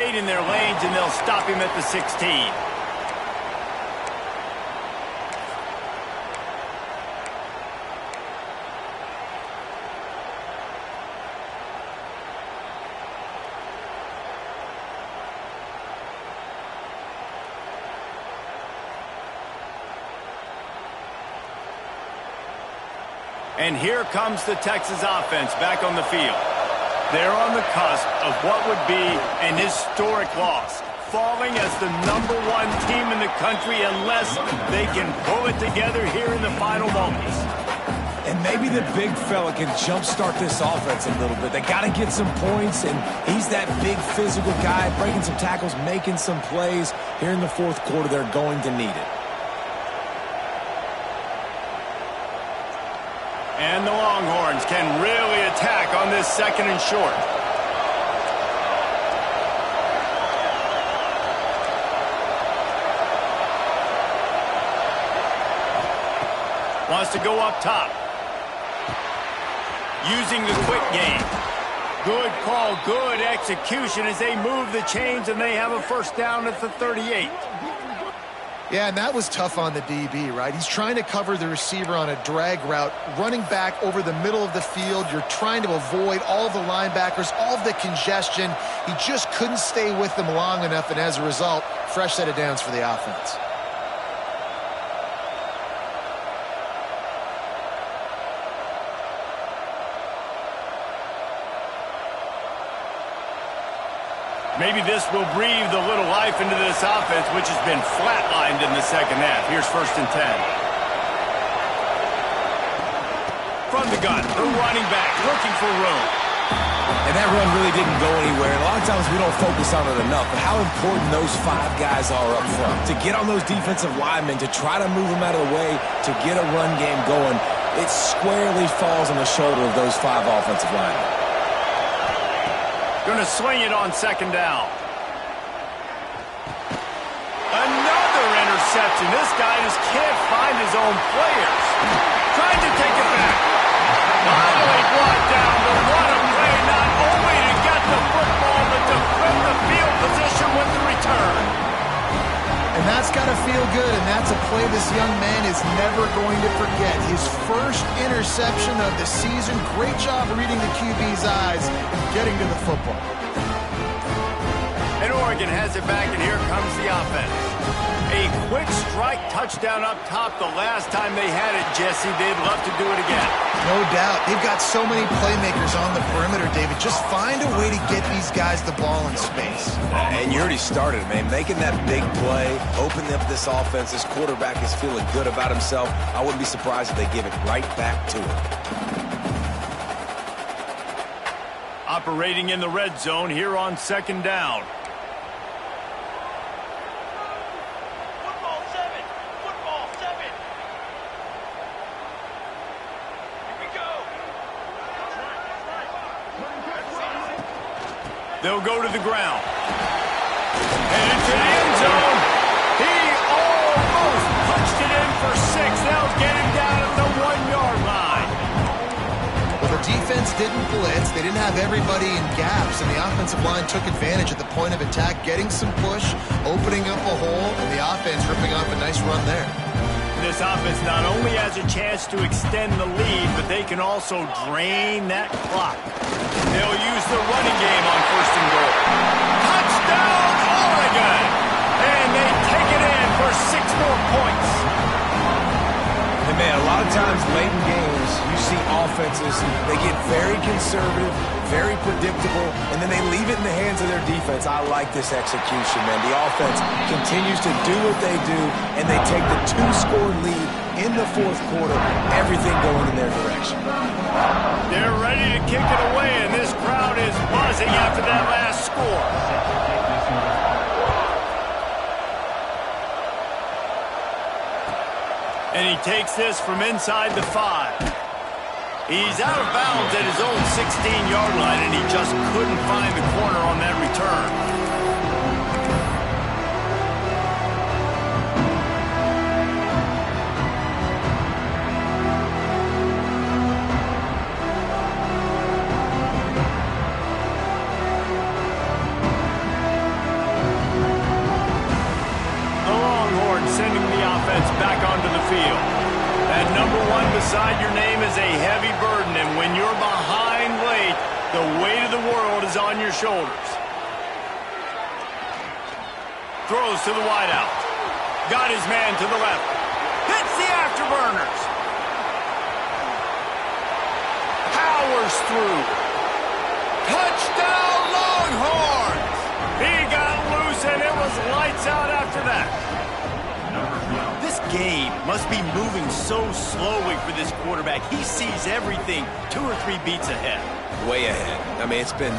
In their lanes, and they'll stop him at the 16. And here comes the Texas offense back on the field. They're on the cusp of what would be an historic loss, falling as the #1 team in the country unless they can pull it together here in the final moments. And maybe the big fella can jumpstart this offense a little bit. They got to get some points, and he's that big physical guy, breaking some tackles, making some plays. Here in the 4th quarter, they're going to need it. And the Longhorns can really attack on this 2nd and short. Wants to go up top. Using the quick game. Good call, good execution as they move the chains and they have a first down at the 38. Yeah, and that was tough on the DB, right? He's trying to cover the receiver on a drag route, running back over the middle of the field. You're trying to avoid all of the linebackers, all of the congestion. He just couldn't stay with them long enough, and as a result, fresh set of downs for the offense. Maybe this will breathe a little life into this offense, which has been flatlined in the second half. Here's 1st and 10. From the gun, the running back looking for room. And that run really didn't go anywhere. A lot of times we don't focus on it enough, but how important those 5 guys are up front. To get on those defensive linemen, to try to move them out of the way, to get a run game going, it squarely falls on the shoulder of those 5 offensive linemen. Going to swing it on 2nd down. Another interception. This guy just can't find his own players. Trying to take it back. Finally brought down, but what a play, not only to get the football, but to flip the field position with the return. And that's got to feel good, and that's a play this young man is never going to forget. His first interception of the season. Great job reading the QB's eyes and getting to the football. And Oregon has it back, and here comes the offense. A quick strike touchdown up top the last time they had it, Jesse. They'd love to do it again. No doubt. They've got so many playmakers on the perimeter, David. Just find a way to get these guys the ball in space. And you already started, man. Making that big play, opening up this offense. This quarterback is feeling good about himself. I wouldn't be surprised if they give it right back to him. Operating in the red zone here on 2nd down. They'll go to the ground. And into the end zone. He almost punched it in for 6. They'll get him down at the 1-yard line. Well, the defense didn't blitz. They didn't have everybody in gaps, and the offensive line took advantage at the point of attack, getting some push, opening up a hole, and the offense ripping off a nice run there. This offense not only has a chance to extend the lead, but they can also drain that clock. They'll use the running game on 1st and goal. Touchdown, Oregon! And they take it in for 6 more points. And man, a lot of times late in games, you see offenses, they get very conservative, very predictable, and then they leave it in the hands of their defense. I like this execution, man. The offense continues to do what they do, and they take the 2-score lead in the 4th quarter, everything going in their direction. They're ready to kick it away, and this crowd is buzzing after that last score. And he takes this from inside the 5. He's out of bounds at his own 16-yard line, and he just couldn't find the corner on that return. Sending the offense back onto the field. That number 1 beside your name is a heavy burden, and when you're behind late, the weight of the world is on your shoulders. Throws to the wideout. Got his man to the left. Hits the afterburners. Powers through. Touchdown, Longhorns! He got loose, and it was lights out after that. This game must be moving so slowly for this quarterback. He sees everything 2 or 3 beats ahead. Way ahead. I mean, it's been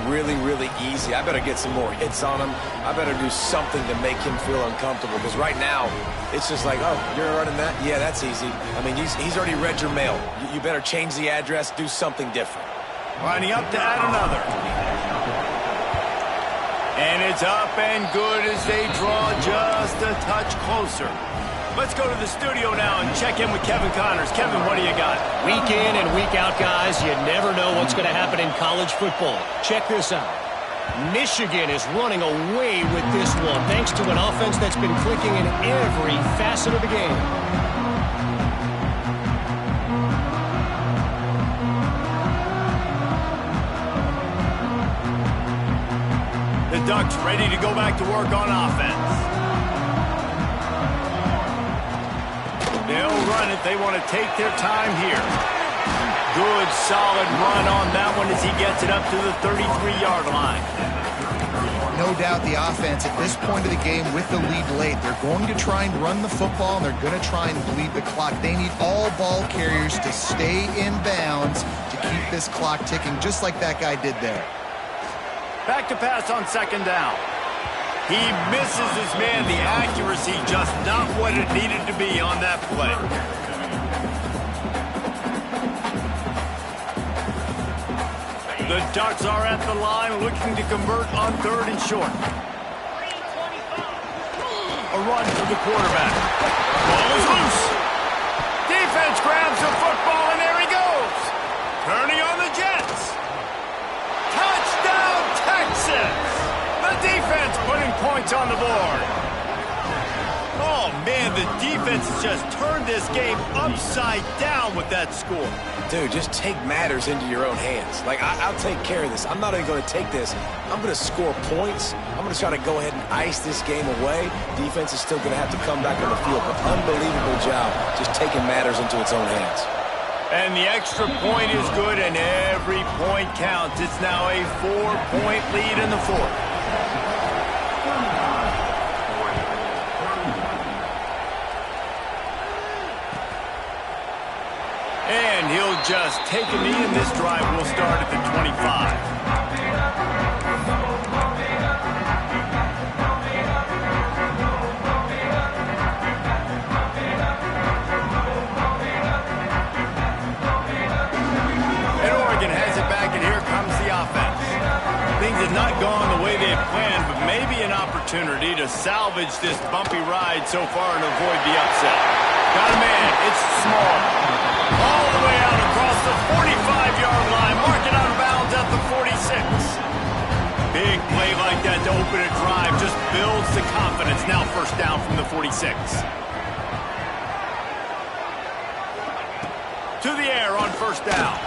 really, really easy. I better get some more hits on him. I better do something to make him feel uncomfortable, because right now, it's just like, oh, you're running that? Yeah, that's easy. I mean, he's already read your mail. You better change the address, do something different. Lining up to add another. And it's up and good as they draw just a touch closer. Let's go to the studio now and check in with Kevin Connors. Kevin, what do you got? Week in and week out, guys, you never know what's going to happen in college football. Check this out. Michigan is running away with this one, thanks to an offense that's been clicking in every facet of the game. The Ducks ready to go back to work on offense. They'll run it. They want to take their time here. Good, solid run on that one as he gets it up to the 33-yard line. No doubt the offense at this point of the game with the lead late, they're going to try and run the football, and they're going to try and bleed the clock. They need all ball carriers to stay in bounds to keep this clock ticking, just like that guy did there. Back to pass on second down. He misses his man. The accuracy just not what it needed to be on that play. The Ducks are at the line looking to convert on third and short. A run for the quarterback. Ball is loose. Defense grabs the football, and there he goes. Turning on the Jets. Touchdown, Texas! The defense putting points on the board. Oh, man, the defense has just turned this game upside down with that score. Dude, just take matters into your own hands. Like, I'll take care of this. I'm not even going to take this. I'm going to score points. I'm going to try to go ahead and ice this game away. Defense is still going to have to come back on the field. But unbelievable job just taking matters into its own hands. And the extra point is good, and every point counts. It's now a 4-point lead in the fourth. And he'll just take a knee, and this drive will start at the 25. Things have not gone the way they had planned, but maybe an opportunity to salvage this bumpy ride so far and avoid the upset. Got a man. It's small. All the way out across the 45-yard line. Mark it out of bounds at the 46. Big play like that to open a drive just builds the confidence. Now first down from the 46. To the air on first down.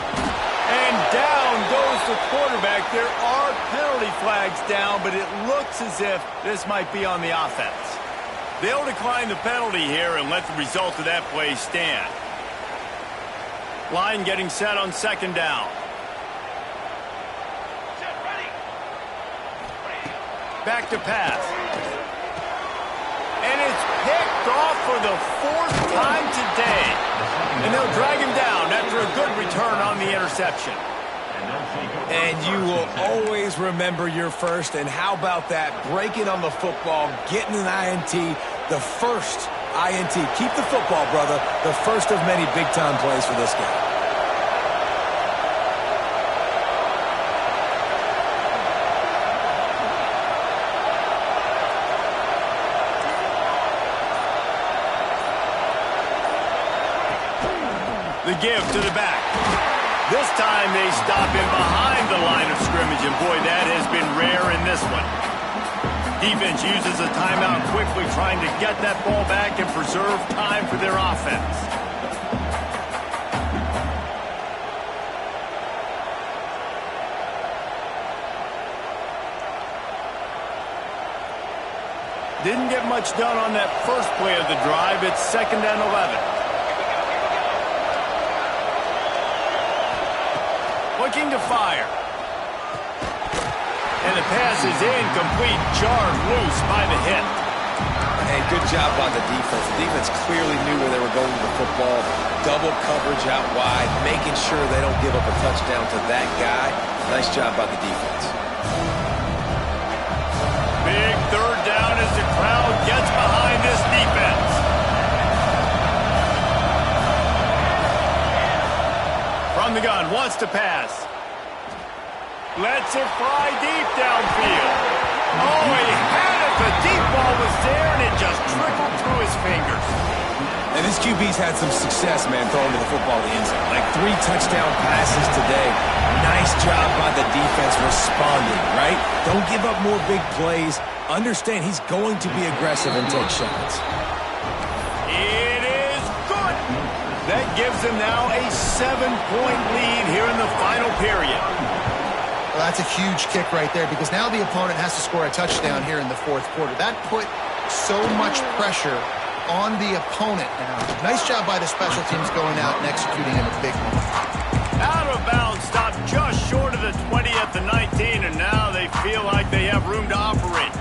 And down goes the quarterback. There are penalty flags down, but it looks as if this might be on the offense. They'll decline the penalty here and let the result of that play stand. Line getting set on second down. Back to pass. And it's picked off for the fourth time today. And they'll drag him down after a good return on the interception. And you will always remember your first. And how about that? Breaking on the football, getting an INT, the first INT. Keep the football, brother. The first of many big-time plays for this guy. The give to the back. This time they stop him behind the line of scrimmage, and boy, that has been rare in this one. Defense uses a timeout quickly, trying to get that ball back and preserve time for their offense. Didn't get much done on that first play of the drive. It's 2nd and 11. Looking to fire. And the pass is incomplete. Jarred loose by the hit. And good job by the defense. The defense clearly knew where they were going with the football. Double coverage out wide, making sure they don't give up a touchdown to that guy. Nice job by the defense. Big third down as the crowd gets behind this defense. From the gun, wants to pass. Lets it fly deep downfield. Oh, he had it. The deep ball was there, and it just trickled through his fingers. And this QB's had some success, man, throwing to the football to the end zone. Like 3 touchdown passes today. Nice Nice job by the defense responding, right? Don't give up more big plays. Understand he's going to be aggressive and take shots. It is good. That gives them now a 7-point lead here in the final period. Well, that's a huge kick right there because now the opponent has to score a touchdown here in the fourth quarter. That put so much pressure on the opponent now. Nice job by the special teams going out and executing in a big moment. Out of bounds, stopped just short of the 20 at the 19, and now they feel like they have room to operate.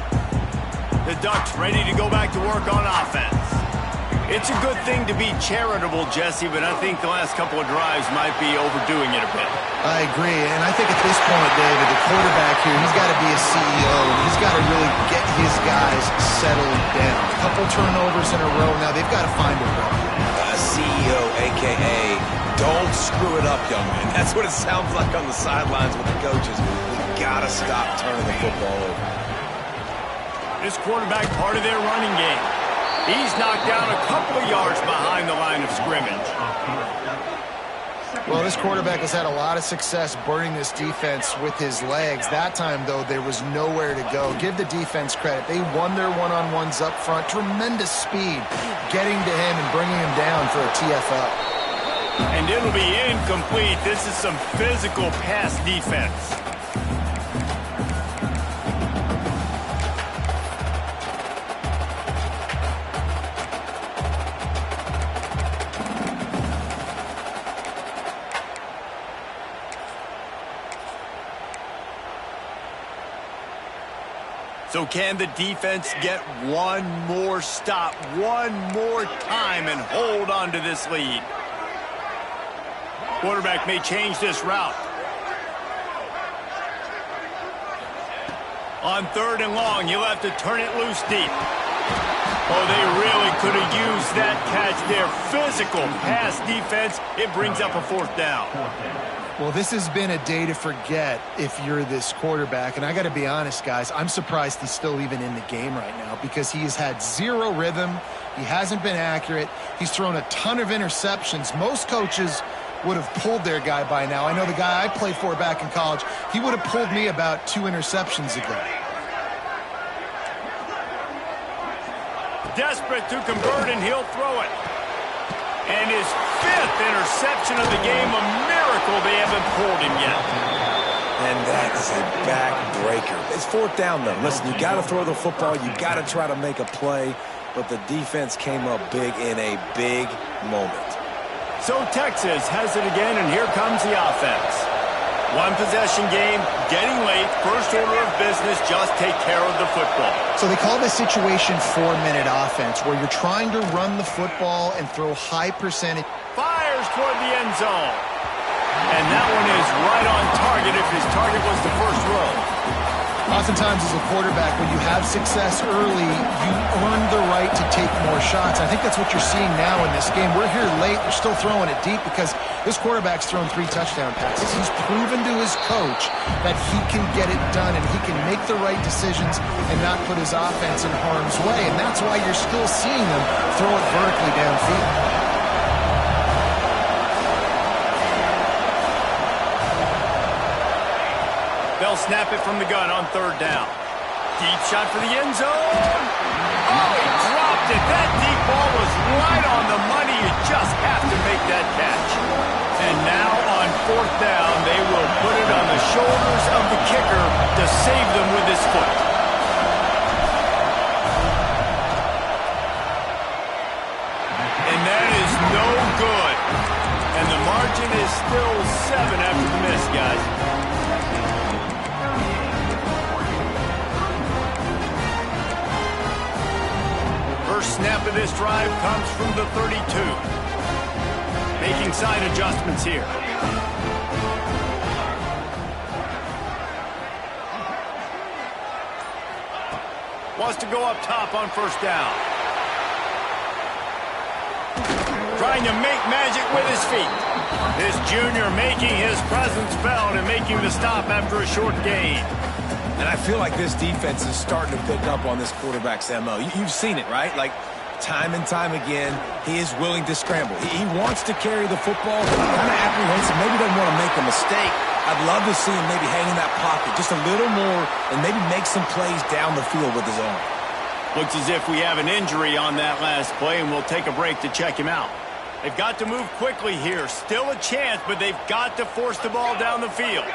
The Ducks ready to go back to work on offense. It's a good thing to be charitable, Jesse, but I think the last couple of drives might be overdoing it a bit. I agree, and I think at this point, David, the quarterback here, he's got to be a CEO, and he's got to really get his guys settled down. A couple turnovers in a row now. They've got to find a rhythm. CEO, a.k.a. don't screw it up, young man. That's what it sounds like on the sidelines with the coaches. We got to stop turning the football over. This quarterback part of their running game. He's knocked down a couple of yards behind the line of scrimmage. Well, this quarterback has had a lot of success burning this defense with his legs. That time, though, there was nowhere to go. Give the defense credit. They won their one-on-ones up front. Tremendous speed getting to him and bringing him down for a TFL. And it'll be incomplete. This is some physical pass defense. So can the defense get one more stop, one more time, and hold on to this lead? Quarterback may change this route. On 3rd and long, you'll have to turn it loose deep. Oh, they really could have used that catch there. Physical pass defense. It brings up a 4th down. Well, this has been a day to forget if you're this quarterback. And I got to be honest, guys, I'm surprised he's still even in the game right now because he has had zero rhythm. He hasn't been accurate. He's thrown a ton of interceptions. Most coaches would have pulled their guy by now. I know the guy I played for back in college, he would have pulled me about 2 interceptions ago. Desperate to convert, and he'll throw it. And his 5th interception of the game, a miracle they haven't pulled him yet. And that is a backbreaker. It's 4th down, though. Listen, you got to throw the football. You got to try to make a play. But the defense came up big in a big moment. So Texas has it again, and here comes the offense. One possession game, getting late, first order of business, just take care of the football. So they call this situation 4-minute offense, where you're trying to run the football and throw high percentage. Fires toward the end zone. And that one is right on target if his target was the first row. Oftentimes as a quarterback, when you have success early, you earn the right to take more shots. I think that's what you're seeing now in this game. We're here late. They're still throwing it deep because this quarterback's thrown 3 touchdown passes. He's proven to his coach that he can get it done and he can make the right decisions and not put his offense in harm's way. And that's why you're still seeing them throw it vertically downfield. They'll snap it from the gun on 3rd down. Deep shot for the end zone. Oh, he dropped it. That deep ball was right on the money. You just have to make that catch. And now on 4th down, they will put it on the shoulders of the kicker to save them with his foot. And that is no good. And the margin is still 7 after the miss, guys. First snap of this drive comes from the 32. Making side adjustments here. Wants to go up top on 1st down. Trying to make magic with his feet. This junior making his presence felt and making the stop after a short gain. And I feel like this defense is starting to pick up on this quarterback's MO. You've seen it, right? Like, time and time again, he is willing to scramble. He wants to carry the football, kind of apprehensive, maybe doesn't want to make a mistake, I'd love to see him maybe hang in that pocket just a little more and maybe make some plays down the field with his arm. Looks as if we have an injury on that last play, and we'll take a break to check him out. They've got to move quickly here. Still a chance, but they've got to force the ball down the field.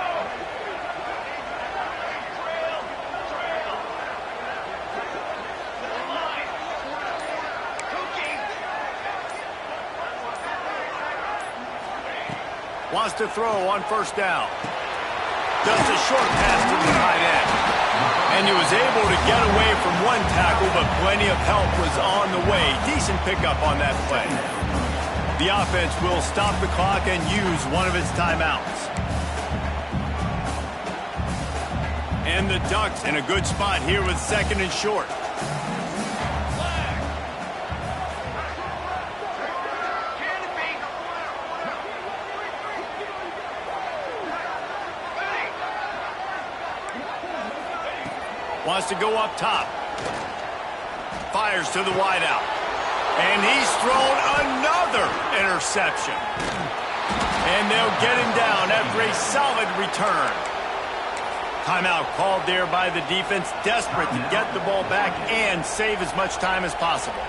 Wants to throw on first down. Does a short pass to the tight end. And he was able to get away from one tackle, but plenty of help was on the way. Decent pickup on that play. The offense will stop the clock and use one of its timeouts. And the Ducks in a good spot here with second and short. Wants to go up top. Fires to the wideout. And he's thrown another interception. And they'll get him down after a solid return. Timeout called there by the defense, desperate to get the ball back and save as much time as possible.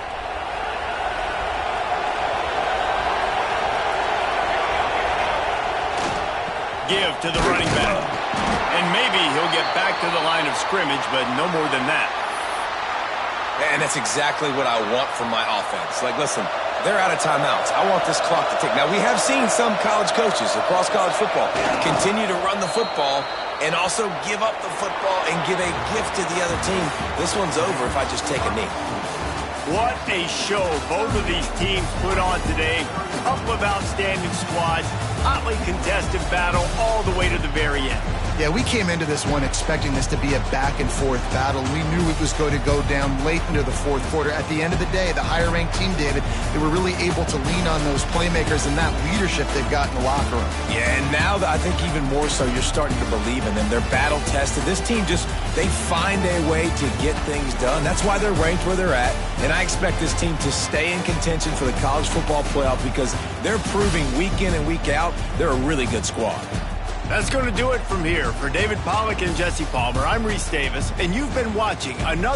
Give to the running back. And maybe he'll get back to the line of scrimmage, but no more than that. And that's exactly what I want from my offense. Like, listen, they're out of timeouts. I want this clock to tick. Now, we have seen some college coaches across college football continue to run the football and also give up the football and give a gift to the other team. This one's over if I just take a knee. What a show both of these teams put on today. Couple of outstanding squads. Hotly contested battle all the way to the very end. Yeah, we came into this one expecting this to be a back-and-forth battle. We knew it was going to go down late into the fourth quarter. At the end of the day, the higher-ranked team, David, they were really able to lean on those playmakers and that leadership they've got in the locker room. Yeah, and now I think even more so, you're starting to believe in them. They're battle-tested. This team they find a way to get things done. That's why they're ranked where they're at. And I expect this team to stay in contention for the college football playoff because they're proving week in and week out they're a really good squad. That's going to do it from here. For David Pollack and Jesse Palmer, I'm Reese Davis, and you've been watching another